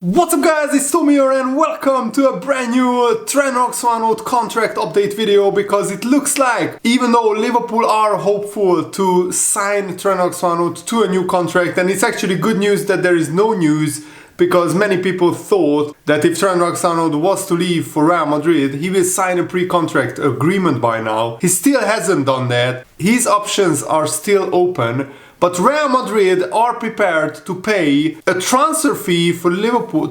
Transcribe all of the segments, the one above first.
What's up guys, it's Tommy here and welcome to a brand new Trent Alexander-Arnold contract update video, because it looks like, even though Liverpool are hopeful to sign Trent Alexander-Arnold to a new contract, and it's actually good news that there is no news, because many people thought that if Trent Alexander-Arnold was to leave for Real Madrid, he will sign a pre-contract agreement by now. He still hasn't done that. His options are still open. But Real Madrid are prepared to pay a transfer fee for Liverpool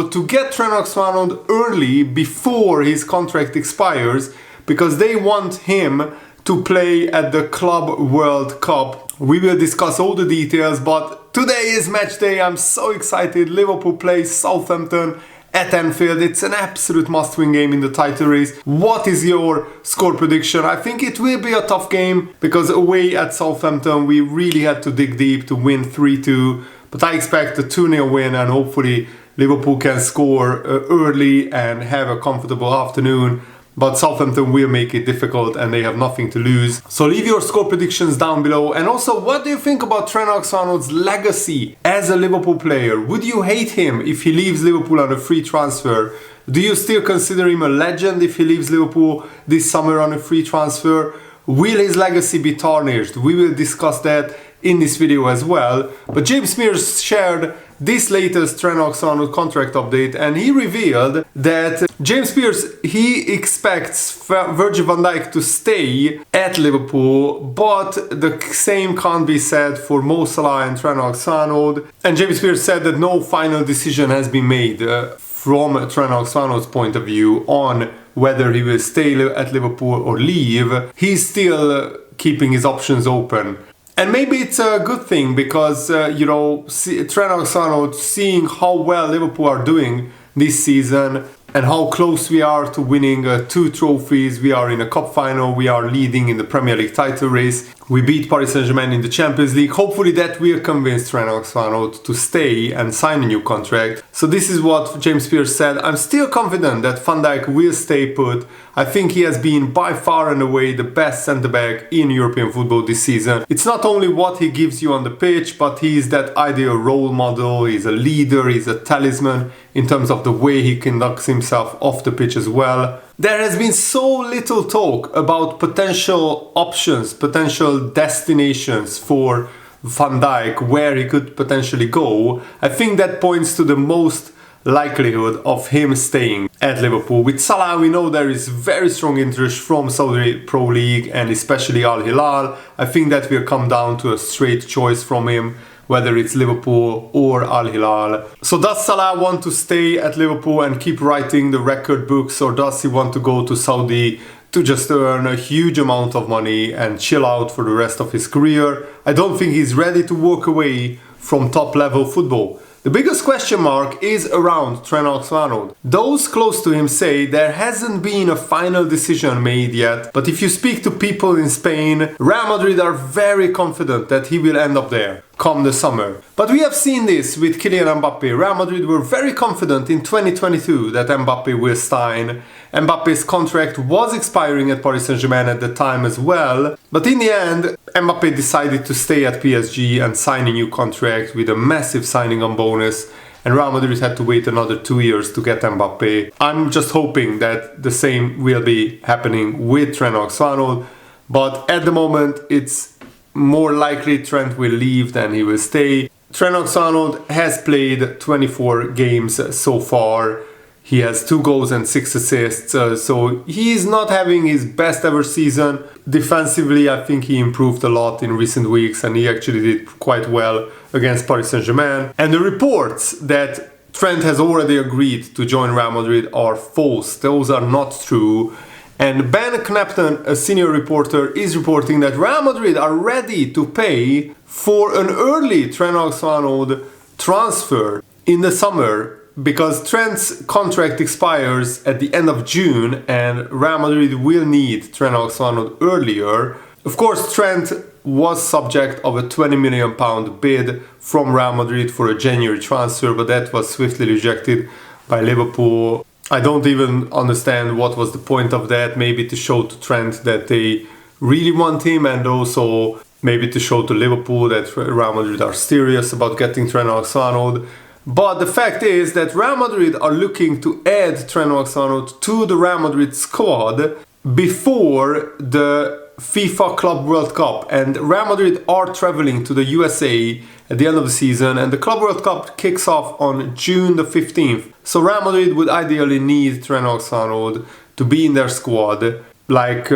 to get Trent Alexander-Arnold early before his contract expires, because they want him to play at the Club World Cup. We will discuss all the details, but today is match day. I'm so excited. Liverpool plays Southampton at Anfield. It's an absolute must-win game in the title race. What is your score prediction? I think it will be a tough game, because away at Southampton we really had to dig deep to win 3-2. But I expect a 2-0 win, and hopefully Liverpool can score early and have a comfortable afternoon. But Southampton will make it difficult and they have nothing to lose. So leave your score predictions down below. And also, what do you think about Trent Alexander-Arnold's legacy as a Liverpool player? Would you hate him if he leaves Liverpool on a free transfer? Do you still consider him a legend if he leaves Liverpool this summer on a free transfer? Will his legacy be tarnished? We will discuss that in this video as well. But James Pearce shared this latest Trent Alexander-Arnold contract update, and he revealed that James Pearce, he expects Virgil van Dijk to stay at Liverpool, but the same can't be said for Mo Salah and Trent Alexander-Arnold. And James Pearce said that no final decision has been made from Trent Alexander-Arnold's point of view on whether he will stay at Liverpool or leave. He's still keeping his options open. And maybe it's a good thing, because, Trent Alexander-Arnold, seeing how well Liverpool are doing this season and how close we are to winning 2 trophies. We are in a cup final, we are leading in the Premier League title race, we beat Paris Saint-Germain in the Champions League. Hopefully that will convince Trent Alexander-Arnold to stay and sign a new contract. So this is what James Pearce said: I'm still confident that Van Dijk will stay put. I think he has been by far and away the best centre-back in European football this season. It's not only what he gives you on the pitch, but he is that ideal role model, he's a leader, he's a talisman in terms of the way he conducts himself off the pitch as well. There has been so little talk about potential options, potential destinations for Van Dijk, where he could potentially go. I think that points to the most likelihood of him staying at Liverpool. With Salah, we know there is very strong interest from Saudi Pro League and especially Al Hilal. I think that will come down to a straight choice from him, whether it's Liverpool or Al Hilal. So does Salah want to stay at Liverpool and keep writing the record books, or does he want to go to Saudi to just earn a huge amount of money and chill out for the rest of his career? I don't think he's ready to walk away from top level football. The biggest question mark is around Trent Alexander-Arnold. Those close to him say there hasn't been a final decision made yet, but if you speak to people in Spain, Real Madrid are very confident that he will end up there come the summer. But we have seen this with Kylian Mbappe. Real Madrid were very confident in 2022 that Mbappe will sign. Mbappe's contract was expiring at Paris Saint-Germain at the time as well, but in the end Mbappe decided to stay at PSG and sign a new contract with a massive signing on bonus, and Real Madrid had to wait another 2 years to get Mbappe. I'm just hoping that the same will be happening with Trent Alexander-Arnold, but at the moment it's more likely Trent will leave than he will stay. Trent Alexander-Arnold has played 24 games so far. He has 2 goals and 6 assists, so he's not having his best ever season. Defensively, I think he improved a lot in recent weeks, and he actually did quite well against Paris Saint-Germain. And the reports that Trent has already agreed to join Real Madrid are false. Those are not true. And Ben Knapton, a senior reporter, is reporting that Real Madrid are ready to pay for an early Trent Alexander-Arnold transfer in the summer, because Trent's contract expires at the end of June and Real Madrid will need Trent Alexander-Arnold earlier. Of course, Trent was subject of a £20 million bid from Real Madrid for a January transfer, but that was swiftly rejected by Liverpool. I don't even understand what was the point of that. Maybe to show to Trent that they really want him, and also maybe to show to Liverpool that Real Madrid are serious about getting Trent Alexander-Arnold. But the fact is that Real Madrid are looking to add Trent Alexander-Arnold to the Real Madrid squad before the FIFA Club World Cup, and Real Madrid are traveling to the USA at the end of the season, and the Club World Cup kicks off on June the 15th. So Real Madrid would ideally need Trent Alexander-Arnold to be in their squad like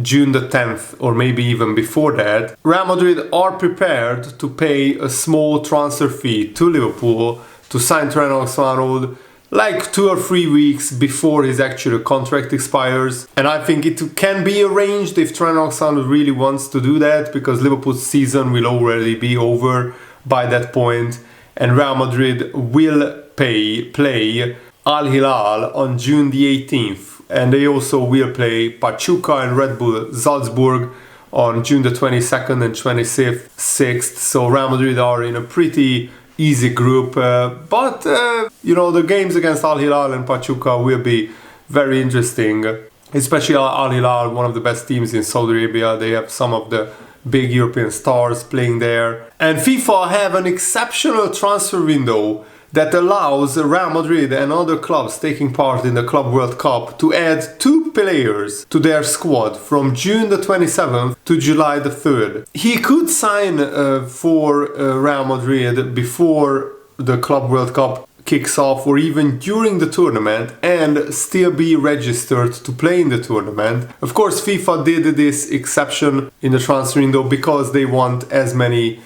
June the 10th or maybe even before that. Real Madrid are prepared to pay a small transfer fee to Liverpool to sign Trent Alexander-Arnold like 2 or 3 weeks before his actual contract expires. And I think it can be arranged if Trent Alexander really wants to do that, because Liverpool's season will already be over by that point, and Real Madrid will play Al Hilal on June the 18th, and they also will play Pachuca and Red Bull Salzburg on June the 22nd and 26th. So Real Madrid are in a pretty easy group, but the games against Al Hilal and Pachuca will be very interesting, especially Al Hilal, one of the best teams in Saudi Arabia. They have some of the big European stars playing there, and FIFA have an exceptional transfer window that allows Real Madrid and other clubs taking part in the Club World Cup to add 2 players to their squad from June the 27th to July the 3rd. He could sign for Real Madrid before the Club World Cup kicks off, or even during the tournament, and still be registered to play in the tournament. Of course, FIFA did this exception in the transfer window because they want as many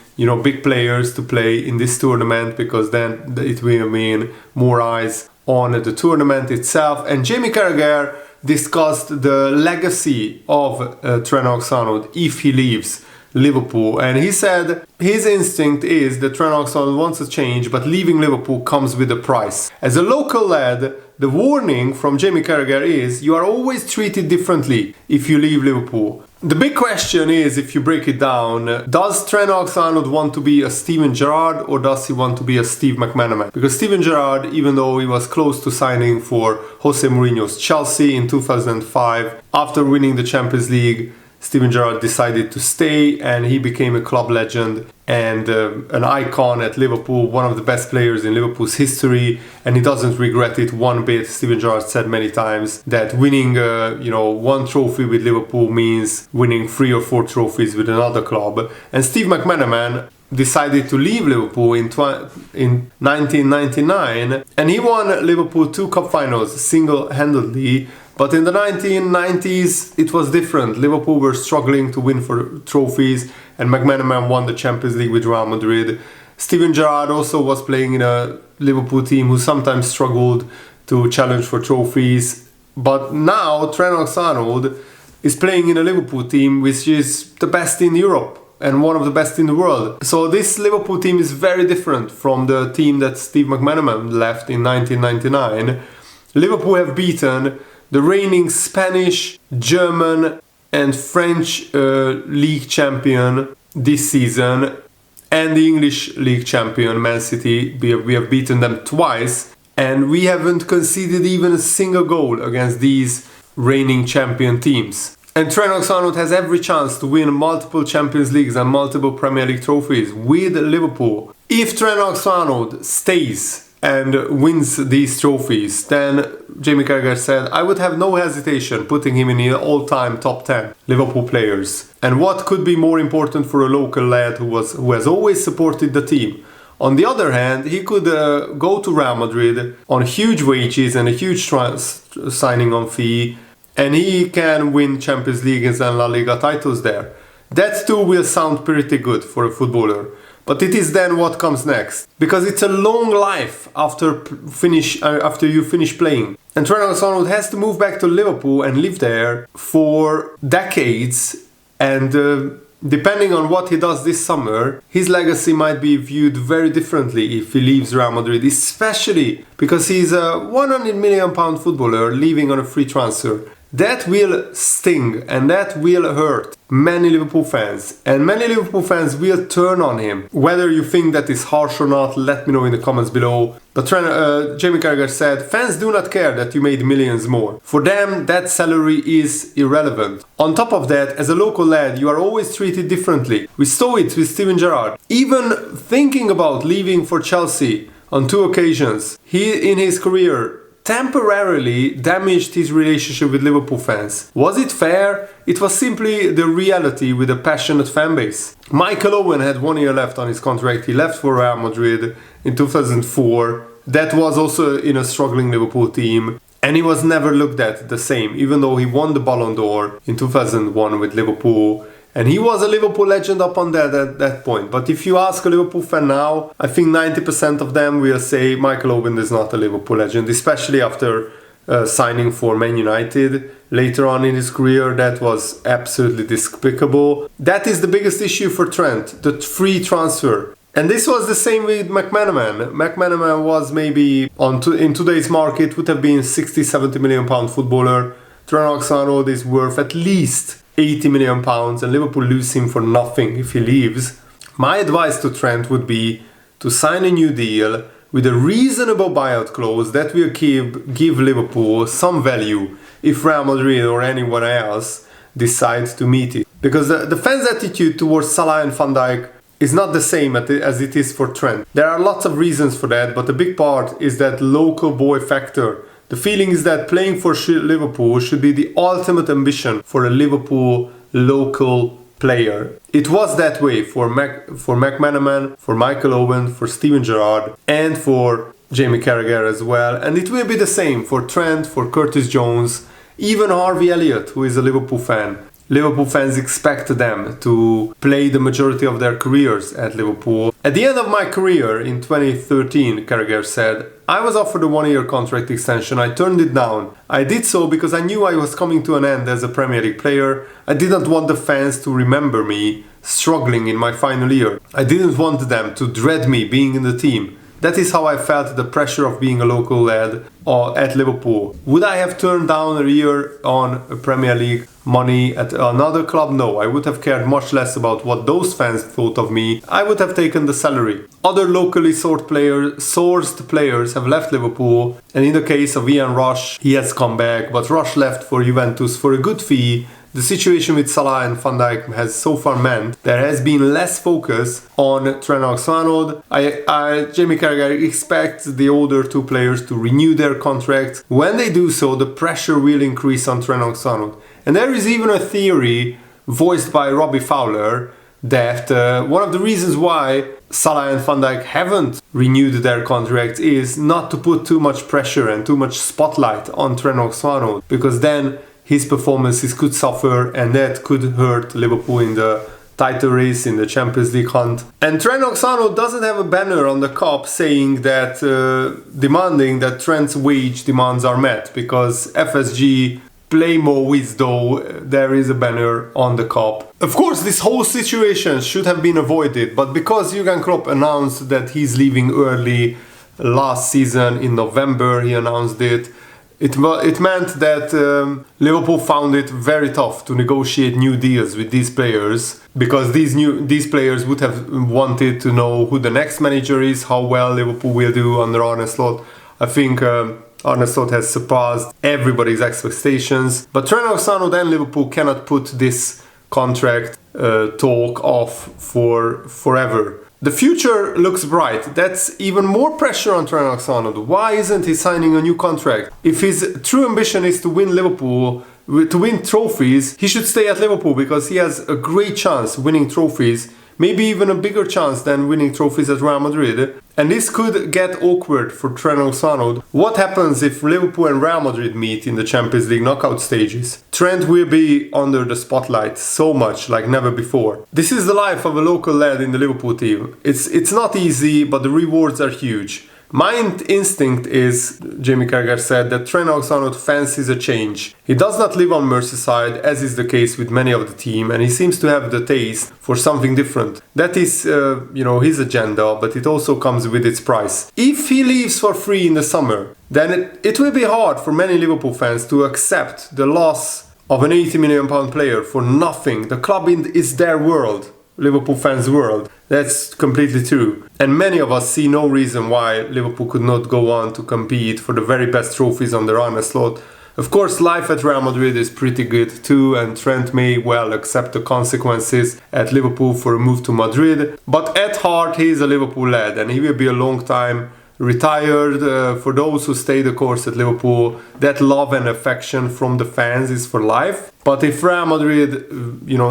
big players to play in this tournament, because then it will mean more eyes on the tournament itself. And Jamie Carragher discussed the legacy of Trent Alexander-Arnold if he leaves Liverpool, and he said his instinct is that Trent Alexander-Arnold wants a change, but leaving Liverpool comes with a price. As a local lad, the warning from Jamie Carragher is you are always treated differently if you leave Liverpool. The big question is, if you break it down, does Trent Alexander-Arnold want to be a Steven Gerrard, or does he want to be a Steve McManaman? Because Steven Gerrard, even though he was close to signing for Jose Mourinho's Chelsea in 2005, after winning the Champions League, Steven Gerrard decided to stay, and he became a club legend and an icon at Liverpool, one of the best players in Liverpool's history, and he doesn't regret it one bit. Steven Gerrard said many times that winning 1 trophy with Liverpool means winning 3 or 4 trophies with another club. And Steve McManaman decided to leave Liverpool in 1999, and he won Liverpool 2 cup finals single-handedly. But in the 1990s, it was different. Liverpool were struggling to win for trophies, and McManaman won the Champions League with Real Madrid. Steven Gerrard also was playing in a Liverpool team who sometimes struggled to challenge for trophies. But now Trent Alexander-Arnold is playing in a Liverpool team which is the best in Europe and one of the best in the world. So this Liverpool team is very different from the team that Steve McManaman left in 1999. Liverpool have beaten the reigning Spanish, German and French league champion this season, and the English league champion Man City. We have beaten them twice, and we haven't conceded even a single goal against these reigning champion teams. And Trent Alexander-Arnold has every chance to win multiple Champions Leagues and multiple Premier League trophies with Liverpool. If Trent Alexander-Arnold stays and wins these trophies, then Jamie Carragher said, I would have no hesitation putting him in the all-time top 10 Liverpool players. And what could be more important for a local lad who has always supported the team? On the other hand, he could go to Real Madrid on huge wages and a huge signing on fee, and he can win Champions League and La Liga titles there. That too will sound pretty good for a footballer. But it is then what comes next, because it's a long life after you finish playing. And Trent Alexander-Arnold has to move back to Liverpool and live there for decades, and depending on what he does this summer, his legacy might be viewed very differently if he leaves Real Madrid, especially because he's a £100 million footballer leaving on a free transfer. That will sting, and that will hurt many Liverpool fans, and many Liverpool fans will turn on him. Whether you think that is harsh or not, let me know in the comments below. But Jamie Carragher said, fans do not care that you made millions more. For them, that salary is irrelevant. On top of that, as a local lad, you are always treated differently. We saw it with Steven Gerrard. Even thinking about leaving for Chelsea on 2 occasions. He, in his career, temporarily damaged his relationship with Liverpool fans. Was it fair? It was simply the reality with a passionate fan base. Michael Owen had 1 year left on his contract. He left for Real Madrid in 2004. That was also in a struggling Liverpool team. And he was never looked at the same, even though he won the Ballon d'Or in 2001 with Liverpool. And he was a Liverpool legend up on that at that point. But if you ask a Liverpool fan now, I think 90% of them will say Michael Owen is not a Liverpool legend, especially after signing for Man United later on in his career. That was absolutely despicable. That is the biggest issue for Trent, the free transfer. And this was the same with McManaman. McManaman was maybe, in today's market, would have been 60-70 million pound footballer. Trent Alexander-Arnold is worth at least 80 million pounds, and Liverpool lose him for nothing if he leaves. My advice to Trent would be to sign a new deal with a reasonable buyout clause that will give Liverpool some value if Real Madrid or anyone else decides to meet it. Because the fans' attitude towards Salah and Van Dijk is not the same as it is for Trent. There are lots of reasons for that, but a big part is that local boy factor. The feeling is that playing for Liverpool should be the ultimate ambition for a Liverpool local player. It was that way for McManaman, for Michael Owen, for Steven Gerrard, and for Jamie Carragher as well. And it will be the same for Trent, for Curtis Jones, even Harvey Elliott, who is a Liverpool fan. Liverpool fans expect them to play the majority of their careers at Liverpool. At the end of my career in 2013, Carragher said, I was offered a 1 year contract extension. I turned it down. I did so because I knew I was coming to an end as a Premier League player. I didn't want the fans to remember me struggling in my final year. I didn't want them to dread me being in the team. That is how I felt the pressure of being a local lad at Liverpool. Would I have turned down a year on a Premier League money at another club? No, I would have cared much less about what those fans thought of me. I would have taken the salary. Other locally sourced players have left Liverpool, and in the case of Ian Rush, he has come back, but Rush left for Juventus for a good fee. The situation with Salah and Van Dijk has so far meant there has been less focus on Trent Alexander-Arnold. Jamie Carragher expects the older 2 players to renew their contracts. When they do so, the pressure will increase on Trent Alexander-Arnold. And there is even a theory voiced by Robbie Fowler that one of the reasons why Salah and Van Dijk haven't renewed their contracts is not to put too much pressure and too much spotlight on Trent Alexander-Arnold, because then his performances could suffer and that could hurt Liverpool in the title race in the Champions League hunt. And Trent Alexander-Arnold doesn't have a banner on the cup saying that demanding that Trent's wage demands are met, because FSG play more with though there is a banner on the cup. Of course, this whole situation should have been avoided, but because Jurgen Klopp announced that he's leaving early last season in November, he announced it. It meant that Liverpool found it very tough to negotiate new deals with these players, because these players would have wanted to know who the next manager is, how well Liverpool will do under Arne Slot. I think Arne Slot has surpassed everybody's expectations. But Trent Alexander-Arnold and Liverpool cannot put this contract talk off for forever. The future looks bright. That's even more pressure on Trent Alexander-Arnold. Why isn't he signing a new contract? If his true ambition is to win Liverpool, to win trophies, he should stay at Liverpool, because he has a great chance winning trophies, maybe even a bigger chance than winning trophies at Real Madrid. And this could get awkward for Trent Alexander-Arnold. What happens if Liverpool and Real Madrid meet in the Champions League knockout stages? Trent will be under the spotlight so much, like never before. This is the life of a local lad in the Liverpool team. It's not easy, but the rewards are huge. My instinct is, Jamie Carragher said, that Trent Alexander-Arnold fancies a change. He does not live on Merseyside, as is the case with many of the team, and he seems to have the taste for something different. That is, his agenda, but it also comes with its price. If he leaves for free in the summer, then it will be hard for many Liverpool fans to accept the loss of an £80 million player for nothing. The club is their world. Liverpool fans' world. That's completely true. And many of us see no reason why Liverpool could not go on to compete for the very best trophies under Arne Slot. Of course, life at Real Madrid is pretty good too, and Trent may well accept the consequences at Liverpool for a move to Madrid. But at heart, he is a Liverpool lad, and he will be a long time retired. For those who stay the course at Liverpool, that love and affection from the fans is for life. But if Real Madrid,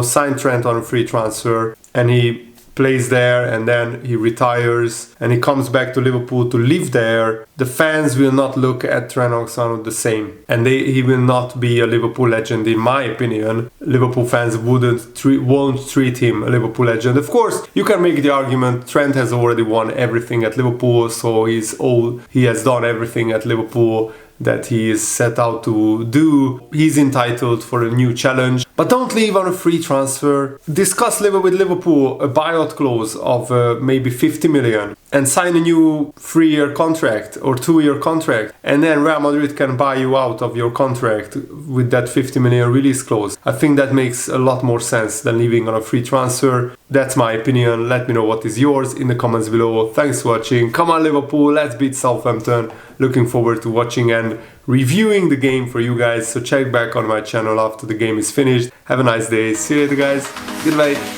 signed Trent on a free transfer and he plays there and then he retires and he comes back to Liverpool to live there, the fans will not look at Trent Alexander-Arnold the same, and he will not be a Liverpool legend in my opinion. Liverpool fans won't treat him a Liverpool legend. Of course, you can make the argument Trent has already won everything at Liverpool, so he has done everything at Liverpool that he is set out to do. He's entitled for a new challenge. But don't leave on a free transfer. Discuss with Liverpool a buyout clause of maybe 50 million and sign a new 3-year contract or 2-year contract, and then Real Madrid can buy you out of your contract with that 50 million release clause. I think that makes a lot more sense than leaving on a free transfer. That's my opinion. Let me know what is yours in the comments below. Thanks for watching. Come on Liverpool, let's beat Southampton. Looking forward to watching and reviewing the game for you guys, so check back on my channel after the game is finished. Have a nice day. See you later guys. Goodbye.